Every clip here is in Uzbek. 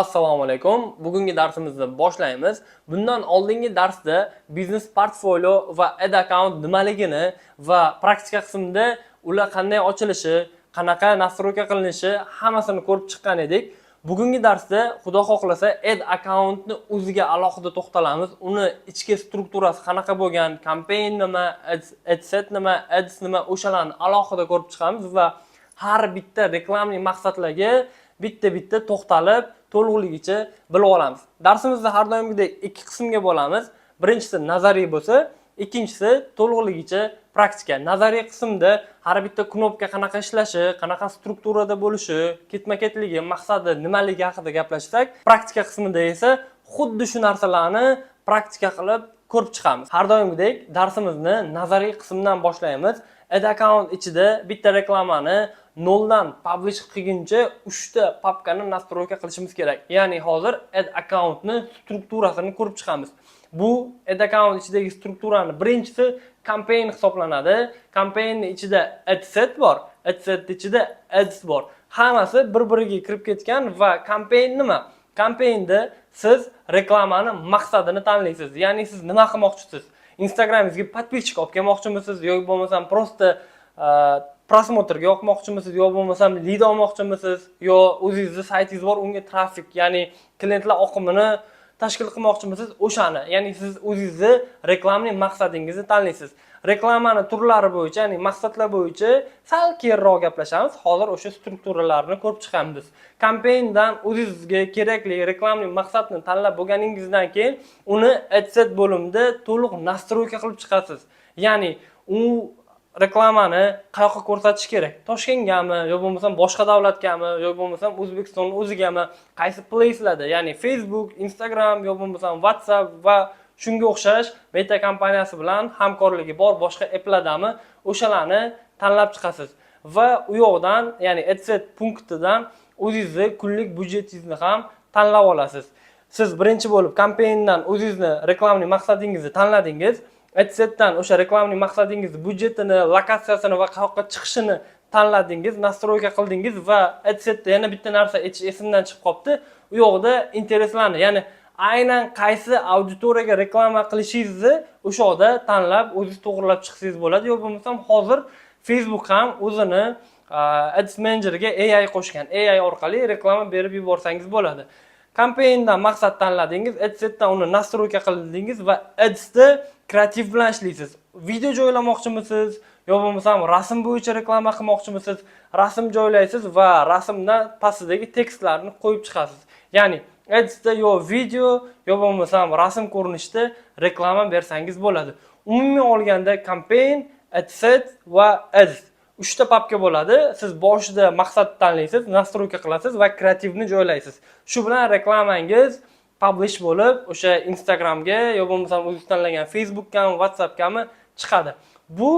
Assalomu alaykum. Bugungi darsimizni boshlaymiz. Bundan oldingi darsda biznes portfolio va ad account nimaligini va praktika qismida ular qanday ochilishi, qanaqa nastroyka qilinishi hammasini ko'rib chiqqan edik. Bugungi darsda xudo xohlasa ad accountni o'ziga alohida to'xtalamiz. Uni ichki strukturasi qanaqa bo'lgan, campaign nima, ad set nima, ads nima o'shalarni alohida ko'rib chiqamiz va har bitta reklamli maqsadlarga bitta to'xtalib to'liqligicha bilib olamiz. Darsimizni har doimgidek ikki qismga bo'lamiz. Birinchisi nazariy bo'lsa, ikkinchisi to'liqligicha praktika. Nazariy qismda har bitta knopka qanaqa ishlashi, qanaqa strukturada bo'lishi, ketma-ketligi, maqsadi nimaligi haqida gaplashsak, praktika qismida esa xuddi shu narsalarni praktika qilib ko'rib chiqamiz. Har doimgidek darsimizni nazariy qismdan boshlaymiz. Ad account ichida bitta reklamani noldan publish qilguncha 3 ta papkani nastroyka qilishimiz kerak. Ya'ni hozir ad accountni strukturasini ko'rib chiqamiz. Bu ad account ichidagi strukturani birinchisi campaign hisoblanadi. Campaignning ichida ad set bor, ad set ichida ads bor. Hammasi bir-biriga kirib ketgan va campaign nima? Campaignda siz reklamani maqsadini tanlaysiz. Ya'ni siz nima qilmoqchisiz? Instagramingizga подписчик olib kelmoqchimisiz yoki bo'lmasam prosta prosmotrga yoqmoqchimisiz yo bo'lmasam lead olmoqchimisiz yo o'zingizning saytingiz bor, unga trafik, ya'ni klientlar oqimini tashkil qilmoqchimisiz? O'shani, ya'ni siz o'zingizning reklamli maqsadingizni tanlaysiz. Reklamani turlari bo'yicha, ya'ni maqsadlar bo'yicha sal keyinroq gaplashamiz. Hozir o'sha strukturalarni ko'rib chiqamiz. Kampayndan o'zingizga kerakli reklamli maqsadni tanlab bo'lganingizdan keyin uni adset bo'limida to'liq nastroyka qilib chiqasiz. Ya'ni u reklamani qayoqqa ko'rsatish kerak? Toshkentgami, yo bo'lmasam boshqa davlatgami, yo bo'lmasam O'zbekistonning o'zigami, qaysi placelarda, ya'ni Facebook, Instagram, yo bo'lmasam WhatsApp va shunga o'xshash meta kompaniyasi bilan hamkorligi bor boshqa applardami, o'shalarni tanlab chiqasiz. Va u yoqdan, ya'ni adset punktidan o'zingizning kunlik budjetingizni ham tanlab olasiz. Siz birinchi bo'lib kampayndan o'zingizning reklamli maqsadingizni tanladingiz. Adsetdan o'sha reklamli maqsadingiz budjetini, lokatsiyasini va qayoqqa chiqishini tanladingiz, nastroyka qildingiz va adsetda yana bitta narsa esimdan chiqib qolibdi. U yoqda intereslarni, ya'ni aynan qaysi auditoriyaga reklama qilishingizni o'sha yoqda tanlab o'zingiz to'g'rilab chiqsangiz bo'ladi. Yo bo'lmasam hozir Facebook ham o'zini Ads Manager'ga AI qo'shgan. AI orqali reklama berib yuborsangiz bo'ladi. Kampayndan maqsad tanladingiz, adsetdan uni nastroyka qildingiz va adsda kreativ bilan ishlaysiz. Video joylamoqchimisiz, yo bo'lmasam rasm bo'yicha reklama qilmoqchimisiz? Rasm joylaysiz va rasmdan pastidagi tekstlarni qo'yib chiqasiz. Ya'ni adsda yo video, yo bo'lmasam rasm ko'rinishida reklama bersangiz bo'ladi. Umumiy olganda campaign, adset va ads 3 ta papka bo'ladi. Siz boshida maqsad tanlaysiz, nastroyka qilasiz va kreativni joylaysiz. Shu bilan reklamangiz publish bo'lib, o'sha Instagramga yo bo'lmasam o'zingiz tanlagan Facebook'gami, WhatsApp'gami chiqadi. Bu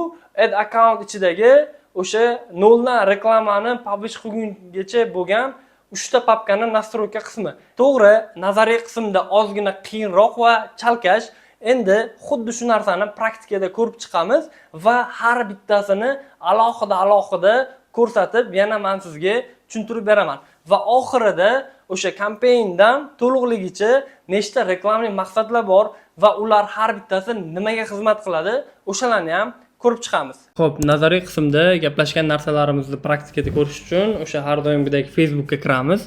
ad account ichidagi o'sha noldan reklamani publish qilgungacha bo'lgan 3 ta papkani nastroyka qismi. To'g'ri, nazariy qismda ozgina qiyinroq va chalkash. Endi xuddi shu narsani praktikada ko'rib chiqamiz va har bittasini alohida ko'rsatib, yana men sizga tushuntirib beraman. Va oxirida o'sha kampayndan to'liqligicha nechta reklamli maqsadlar bor va ular har bittasi nimaga xizmat qiladi, o'shalarni ham ko'rib chiqamiz. Xo'p, nazariy qismda gaplashgan narsalarimizni praktikada ko'rish uchun o'sha har doimgidek Facebookga kiramiz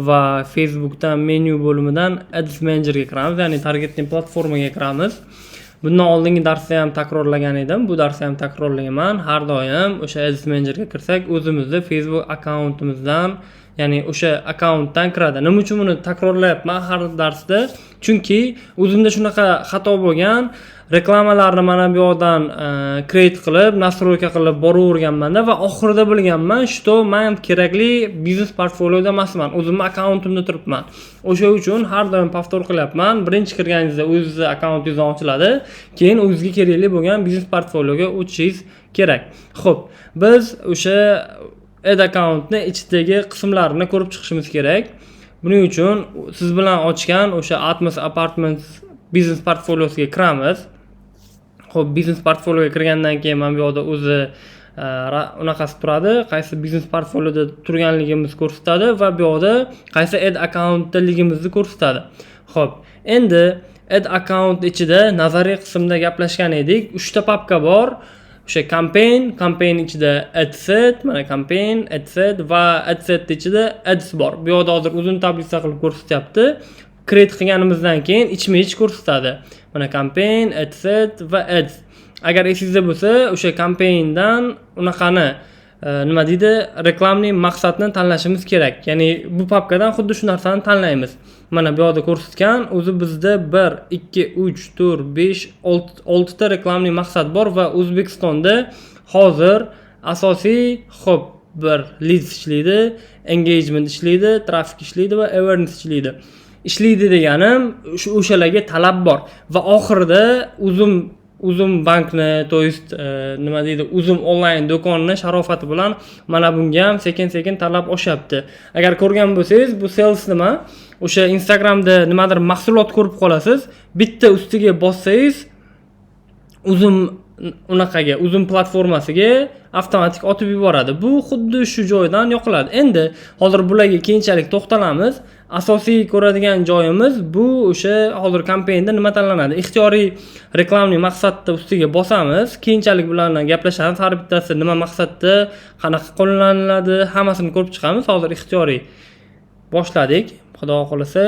va Facebookdan menu bo'limidan Ads Manager'ga kiramiz, ya'ni targeting platformaga kiramiz. Bundan oldingi darsda ham takrorlagan edim, bu darsda ham takrorlayman. Har doim o'sha Ads Manager'ga kirsak, o'zimizning Facebook akkauntimizdan, ya'ni o'sha akkauntdan kiradi. Nima uchun buni takrorlayapman har darsda? Chunki o'zimda shunaqa xato bo'lgan, reklamalarni mana bu yoqdan create qilib, nastroyka qilib boraverganman-da va oxirida bilganman, что men kerakli biznes portfolioda emasman, o'zimning akkauntimda turibman. O'sha uchun har doim повтор qilyapman. Birinchi kirganingizda o'zingizning akkauntingiz ochiladi, keyin o'zingizga kerakli bo'lgan biznes portfolioga o'tishingiz kerak. Xo'p, biz o'sha ad accountni ichidagi qismlarini ko'rib chiqishimiz kerak. Buning uchun siz bilan ochgan o'sha Atmos Apartments biznes portfoliosiga kiramiz. Xo'p, biznes portfolioga kirgandan keyin mana bu yerda o'zi unaqasi turadi, qaysi biznes portfolioda turganligimiz ko'rsatadi va bu yoqda qaysi ad akkauntdaligimizni ko'rsatadi. Xo'p, endi ad account ichida nazariy qismda gaplashgan edik. 3 ta papka bor. O'sha campaign ichida adset, mana campaign, adset va adset ichida ads bor. Bu yoqda hozir uzun tablica qilib ko'rsatyapti. Create qilganimizdan keyin ichma-ich ko'rsatadi. Mana campaign, adset va ads. Agar esingizda bo'lsa, o'sha campaigndan unaqani nima deydi, reklamning maqsadini tanlashimiz kerak. Ya'ni bu papkadan xuddi shu narsani tanlaymiz. Mana bu yerda ko'rsatgan, o'zi bizda 1, 2, 3, 4, 5, 6 ta reklamning maqsad bor va O'zbekistonda hozir asosiy bir leads ishlaydi, engagement ishlaydi, traffic ishlaydi va awareness ishlaydi. Ishlaydi deganim o'shalarga talab bor va oxirida Uzum bankni, to есть nima deydi, Uzum onlayn do'konni sharofati bilan mana bunga ham sekin-sekin talab oshyapti. Agar ko'rgan bo'lsangiz, bu sales nima? O'sha Instagramda nimadir mahsulot ko'rib qolasiz, bitta ustiga bossangiz, Uzum platformasiga avtomatik otib yuboradi. Bu xuddi shu joydan yoqiladi. Endi hozir bularga keyinchalik to'xtalamiz. Asosiy ko'radigan joyimiz bu o'sha hozir kampaniyada nima tanlanadi. Ixtiyoriy reklamning maqsadda ustiga bosamiz. Keyinchalik bilan gaplashamiz. Har bittasi nima maqsadda, qanaqa qo'llaniladi, hammasini ko'rib chiqamiz. Hozir ixtiyoriy boshladik. Xudo xolasa,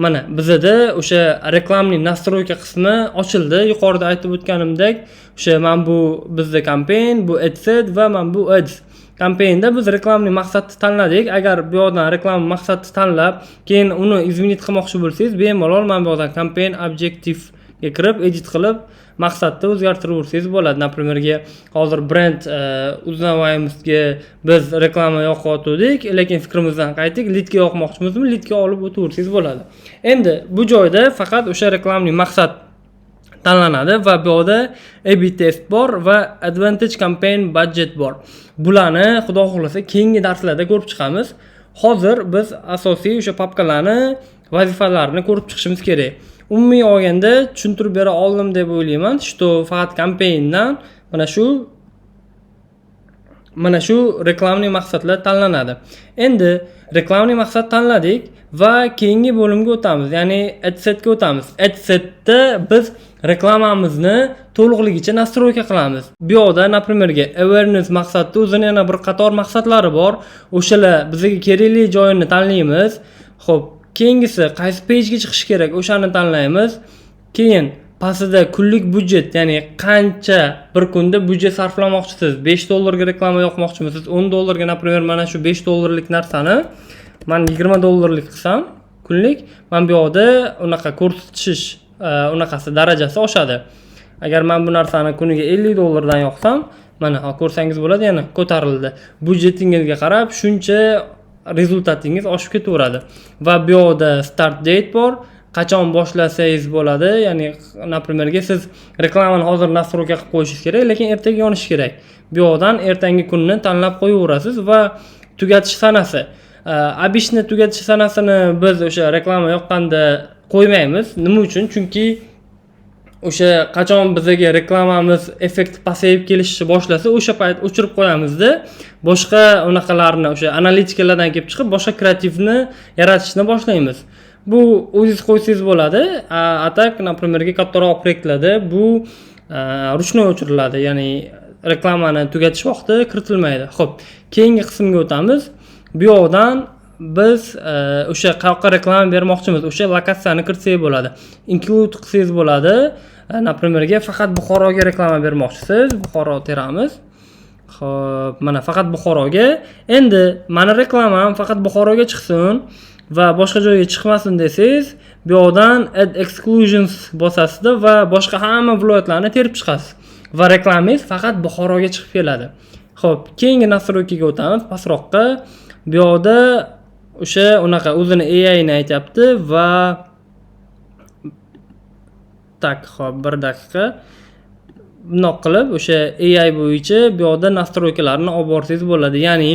mana bizda o'sha reklamning nastroyka qismi ochildi. Yuqorida aytib o'tganimdek, o'sha mana bu bizda campaign, bu adset va mana bu ads. Kampaniyada biz reklamning maqsadni tanladik. Agar bu yerdan reklam maqsadni tanlab, keyin uni izminit qilmoqchi bo'lsangiz, bemalol mana bu yerdan campaign objective ga kirib, edit qilib, maqsadni o'zgartirib bo'ladi. Напримерga hozir brend uznavaymizga biz reklama yoqib lekin fikrimizdan qaytdik, leadga yoqmoqchimizmi, leadga olib o'taversangiz bo'ladi. Endi bu joyda faqat o'sha reklamning maqsad tanlanadi va bu yerda A/B test bor va advantage campaign budget bor. Bularni xudo xolasa keyingi darslarda ko'rib chiqamiz. Hozir biz asosiy o'sha papkalarni, vazifalarini ko'rib chiqishimiz kerak. Umumiy olganda tushuntirib bera oldim deb o'ylayman. Что faqat kampanyadan mana shu reklamning maqsadlar tanlanadi. Endi reklamning maqsad tanladik va keyingi bo'limga o'tamiz, ya'ni adsetga o'tamiz. Adsetda biz reklamamizni to'liqligicha nastroyka qilamiz. Bu yerda, напримерga awareness maqsadda o'zining yana bir qator maqsadlari bor. O'shalar bizga kerakli joyini tanlaymiz. Xo'p, keyingisi qaysi pejga chiqish kerak, o'shani tanlaymiz. Keyin pastida kunlik budjet, ya'ni qancha bir kunda budjet sarflamoqchisiz? $5 ga reklama yoqmoqchimisiz? $10 ga, например, mana shu $5 narsani men $20 qilsam kunlik, men bu yerda unaqa ko'rsatish unaqasi darajasi oshadi. Agar men bu narsani kuniga $50 dan yoqsam, mana ko'rsangiz bo'ladi, yana ko'tarildi. Budjetingizga qarab shuncha rezultatingiz oshib ketaveradi. Va bu yerda start date bor. Qachon boshlasangiz bo'ladi, ya'ni напримерga siz reklamani hozir nastroyka qilib qo'yishingiz kerak, lekin ertaga yonish kerak. Bu yerdan ertangi kunni tanlab qo'yaverasiz va tugatish sanasi. Обычно tugatish sanasini biz o'sha reklama yoqqanda qo'ymaymiz. Nima uchun? Chunki o'sha qachon bizga reklamamiz effekt pasayib kelishni boshlasa, o'sha payt o'chirib qo'yamizda, boshqa unaqalarni, o'sha analitikalardan kelib chiqib, boshqa kreativni yaratishni boshlaymiz. Bu o'zingiz qo'ysangiz bo'ladi. Atak, напримерga kattaroq proyektlarda bu ruchnoy o'chiriladi, ya'ni reklamani tugatish vaqti kiritilmaydi. Xo'p, keyingi qismga o'tamiz. Bu yoqdan biz o'sha qayoqqa reklama bermoqchimiz, o'sha lokatsiyani kiritsangiz bo'ladi. Include qilsangiz bo'ladi. Напримерga faqat Buxoroga reklama bermoqchisiz. Buxoro teramiz. Xo'p, mana faqat Buxoroga. Endi meni reklamam faqat Buxoroga chiqsin va boshqa joyga chiqmasin desangiz, bu yoqdan add exclusions bosasizda va boshqa hamma viloyatlarni terib chiqasiz va reklamangiz faqat Buxoroga chiqib keladi. Xo'p, keyingi nastroykaga o'tamiz, pastroqqa. Bu yoqda o'sha unaqa o'zini AI ni aytibdi va xo'p, 1 daqiqa. Bundoq qilib o'sha AI bo'yicha bu yoqda nastroykalarni olib borsangiz bo'ladi. Ya'ni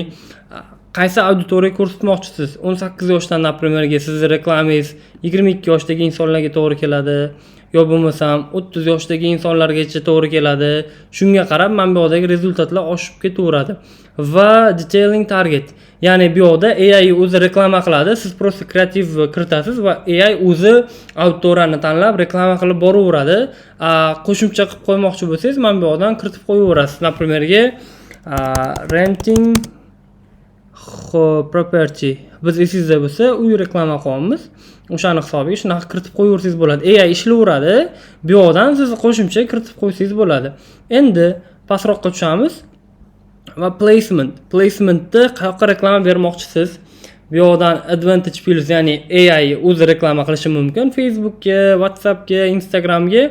qaysi auditoriya ko'rsatmoqchisiz? 18 yoshdan, напримерga sizni reklamangiz 22 yoshdagi insonlarga to'g'ri keladi yo bo'lmasam 30 yoshdagi insonlargacha to'g'ri keladi. Shunga qarab mana bu yerdagi rezultatlar oshib ketaveradi. Va detailing target, ya'ni bu yerda AI o'zi reklama qiladi, siz prosta kreativ kiritasiz va AI o'zi auditoriyani tanlab reklama qilib boraveradi. Qo'shimcha qilib qo'ymoqchi bo'lsangiz, mana bu yerdan kiritib qo'yaverasiz. Naprimerga renting property, biz esingizda bo'lsa uy reklama qilyapmiz. O'shani hisobiga shunaqa kiritib qo'yaversangiz bo'ladi. AI ishlayveradi. Bu yerdan siz qo'shimcha kiritib qo'ysangiz bo'ladi. Endi pastroqqa tushamiz va placementda qayoqqa reklama bermoqchisiz? Bu yerdan advantage plus, ya'ni AI o'zi reklama qilishi mumkin Facebookga, WhatsAppga, Instagramga.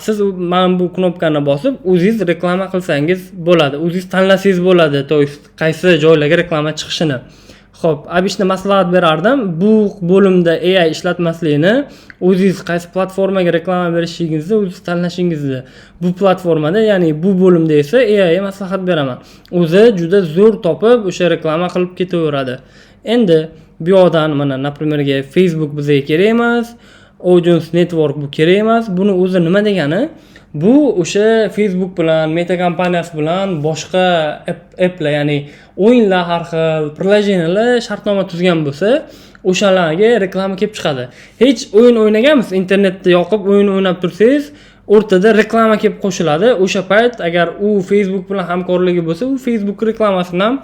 Siz mana bu knopkani bosib o'zingiz reklama qilsangiz bo'ladi. O'zingiz tanlasangiz bo'ladi, to есть qaysi joylarga reklama chiqishini. Xo'p, obishni maslahat berardim. Bu bo'limda AI ishlatmaslikni, o'zingiz qaysi platformaga reklama berishingizda o'zingiz tanlashingizni. Bu platformada, ya'ni bu bo'limda esa AI maslahat beraman. O'zi juda zo'r topib o'sha reklama qilib ketaveradi. Endi bu yerdan mana naprimerga Facebook bizga kerak emas. Audience Network bu kerak emas. Buni o'zi nima degani? Bu o'sha Facebook bilan, Meta kompaniyasi bilan boshqa applar, ya'ni o'yinlar, har xil prilojenalar shartnoma tuzgan bo'lsa, o'shalarga reklama kelib chiqadi. Hech o'yin o'ynaganmisiz? Internetda yoqib o'yin o'ynab tursangiz, o'rtada reklama kelib qo'shiladi. O'sha payt agar u Facebook bilan hamkorligi bo'lsa, u Facebook reklamasini ham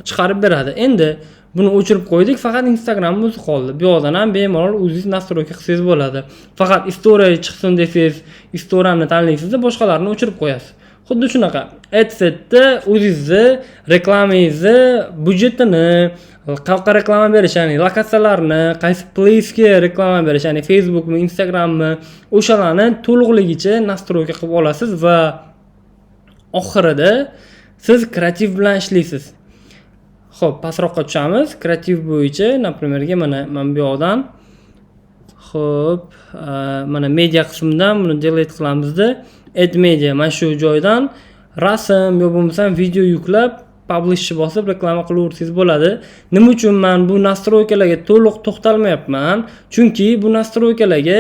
chiqarib beradi. Endi buni o'chirib qo'ydik, faqat Instagram o'zi qoldi. Bu yerdan ham bemalol o'zingiz nastroyka qilsangiz bo'ladi. Faqat story chiqsin desangiz, storyni tanlaysiz, boshqalarni o'chirib qo'yasiz. Xuddi shunaqa. Adsetda o'zingizni reklamangizni budjetini, qayerga reklama berish, ya'ni lokatsiyalarni, qaysi placega reklama berish, ya'ni Facebookmi, Instagrammi, o'shalarni to'liqligicha nastroyka qilib olasiz va oxirida siz kreativ bilan ishlaysiz. Xo'p, pastroqqa tushamiz. Kreativ bo'yicha, naprimerga mana bu yerdan xo'p, mana media qismidan buni delete qilamizda. Add media, mana shu joydan rasm yo bo'lmasam video yuklab, publish bosib reklama qilaversangiz bo'ladi. Nima uchun men bu nastroykalarga to'liq to'xtalmayapman? Chunki bu nastroykalarga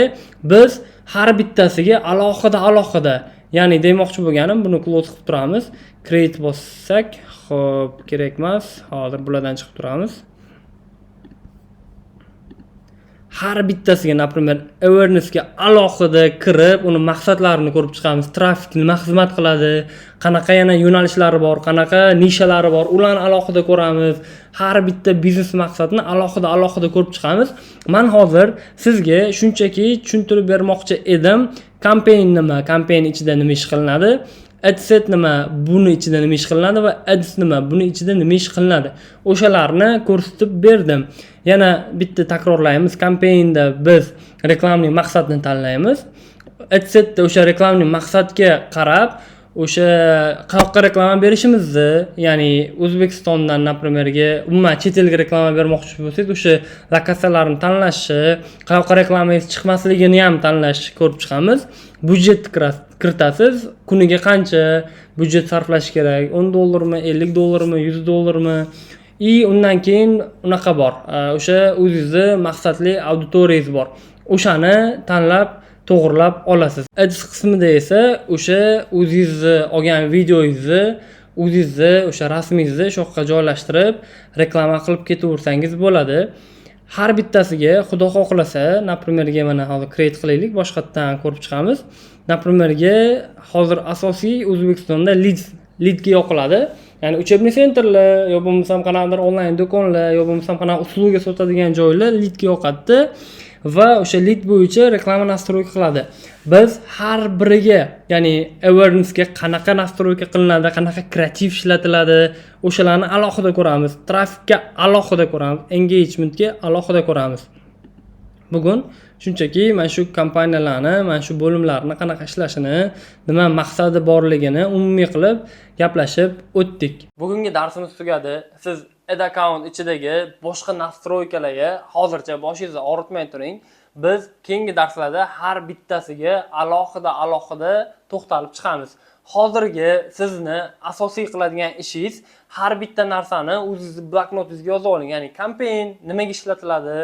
biz har bittasiga alohida, ya'ni demoqchi bo'lganim, buni close qilib turamiz. Create bossak, xo'p, kerak emas. Hozir bulardan chiqib turamiz. Har bittasiga, naprimer, awarenessga alohida kirib, uni maqsadlarini ko'rib chiqamiz. Trafik nima xizmat qiladi, qanaqa yana yo'nalishlari bor, qanaqa nishalari bor, ularni alohida ko'ramiz. Har bitta biznes maqsadini alohida ko'rib chiqamiz. Men hozir sizga shunchaki tushuntirib bermoqchi edim. Campaign nima, campaign ichida nima ish qilinadi, adset nima, buni ichida nima ish qilinadi va ads nima, buni ichida nima ish qilinadi. O'shalarni ko'rsatib berdim. Yana bitta takrorlaymiz. Campaignda biz reklamning maqsadini tanlaymiz. Adsetda o'sha reklamning maqsadga qarab, o'sha qayoqqa reklama berishimizni, ya'ni O'zbekistondan naprimerga umuman chet elga reklama bermoqchi bo'lsangiz, o'sha lokatsiyalarni tanlashni, qayoqqa reklamangiz chiqmasligini ham tanlashni ko'rib chiqamiz. Budjet kiritasiz, kuniga qancha budjet sarflash kerak? $10 $50 $100 undan keyin unaqa bor. O'sha o'zingizni maqsadli auditoriyangiz bor. O'shani tanlab to'g'rilab olasiz. Ads qismida esa o'sha o'zingizni olgan videongizni, o'zingizni o'sha rasmingizni shu yoqqa joylashtirib reklama qilib ketaversangiz bo'ladi. Har bittasiga xudo xohlasa, naprimerga mana hozir create qilaylik, boshqatdan ko'rib chiqamiz. Naprimerga hozir asosiy O'zbekistonda leadga yoqiladi. Ya'ni uchebniy sentrlar yo bo'lmasam qanaqadir onlayn do'konlar yo bo'lmasam qanaqa usluga sotadigan joylar leadga yoqadi va o'sha lead bo'yicha reklama nastroyka qiladi. Biz har biriga, ya'ni awarenessga qanaqa nastroyka qilinadi, qanaqa kreativ ishlatiladi, o'shalarni alohida ko'ramiz. Trafikka alohida ko'ramiz, engagementga alohida ko'ramiz. Bugun shunchaki mana shu kompaniyalarni, mana shu bo'limlarni qanaqa ishlashini, nima maqsadi borligini umumiy qilib gaplashib o'tdik. Bugungi darsimiz tugadi. Siz ad account ichidagi boshqa nastroykalarga hozircha boshingizni og'ritmay turing. Biz keyingi darslarda har bittasiga alohida to'xtalib chiqamiz. hozirgi sizni asosiy qiladigan ishingiz har bitta narsani o'zingizni bloknotingizga yozib oling. Ya'ni campaign nimaga ishlatiladi,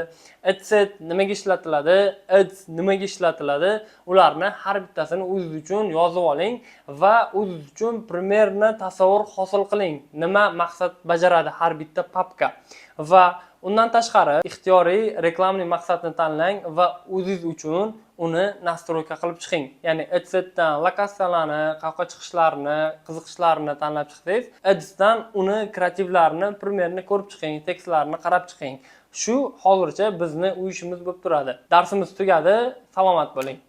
adset nimaga ishlatiladi, ads nimaga ishlatiladi, ularni har bittasini o'zingiz uchun yozib oling va o'zingiz uchun primerni tasavvur hosil qiling. Nima maqsad bajaradi har bitta papka. Va undan tashqari ixtiyoriy reklamli maqsadni tanlang va o'zingiz uchun uni nastroyka qilib chiqing. Ya'ni adsetdan lokatsiyalarni, qayerga chiqishlarini, qiziqishlarini tanlab chiqsangiz, adsdan uni kreativlarini, primerni ko'rib chiqing, tekstlarni qarab chiqing. Shu hozircha bizni u ishimiz bo'lib turadi. Darsimiz tugadi. Salomat bo'ling.